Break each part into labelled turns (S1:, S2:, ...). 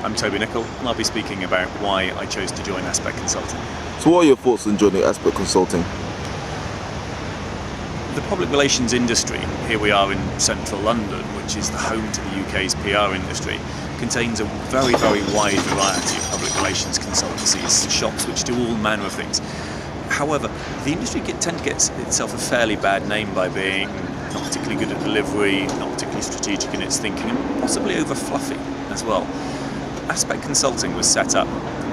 S1: I'm Toby Nicol, and I'll be speaking about why I chose to join Aspect Consulting.
S2: So what are your thoughts on joining Aspect Consulting?
S1: The public relations industry, here we are in central London, which is the home to the UK's PR industry, contains a very, very wide variety of public relations consultancies, shops which do all manner of things. However, the industry tends to get itself a fairly bad name by being not particularly good at delivery, not particularly strategic in its thinking, and possibly over fluffy as well. Aspect Consulting was set up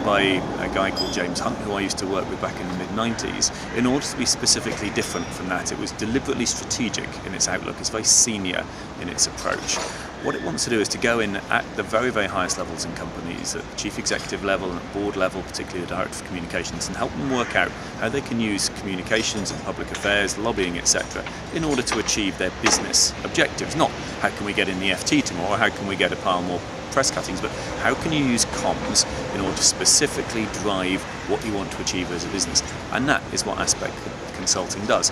S1: by a guy called James Hunt, who I used to work with back in the mid-90s, in order to be specifically different from that. It was deliberately strategic in its outlook. It's very senior in its approach. What it wants to do is to go in at the very, very highest levels in companies, at the chief executive level and at board level, particularly the director of communications, and help them work out how they can use communications and public affairs, lobbying, etc., in order to achieve their business objectives. Not how can we get in the FT tomorrow, how can we get a pile more press cuttings, but how can you use comms in order to specifically drive what you want to achieve as a business? And that is what Aspect Consulting does.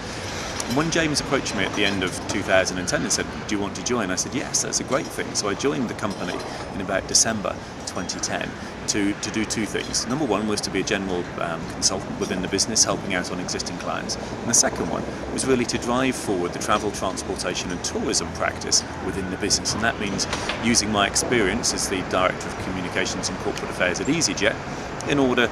S1: And when James approached me at the end of 2010 and said, do you want to join? I said, yes, that's a great thing. So I joined the company in about December 2010 to do two things. Number one was to be a general consultant within the business, helping out on existing clients. And the second one was really to drive forward the travel, transportation and tourism practice within the business. And that means using my experience as the Director of Communications and Corporate Affairs at EasyJet in order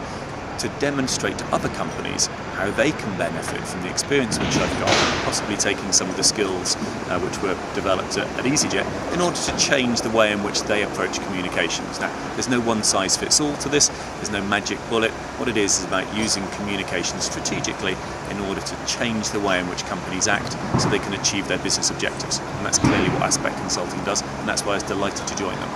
S1: to demonstrate to other companies how they can benefit from the experience which I've got, possibly taking some of the skills which were developed at EasyJet in order to change the way in which they approach communications. Now, there's no one-size-fits-all to this, there's no magic bullet. What it is about using communication strategically in order to change the way in which companies act so they can achieve their business objectives. And that's clearly what Aspect Consulting does, and that's why I was delighted to join them.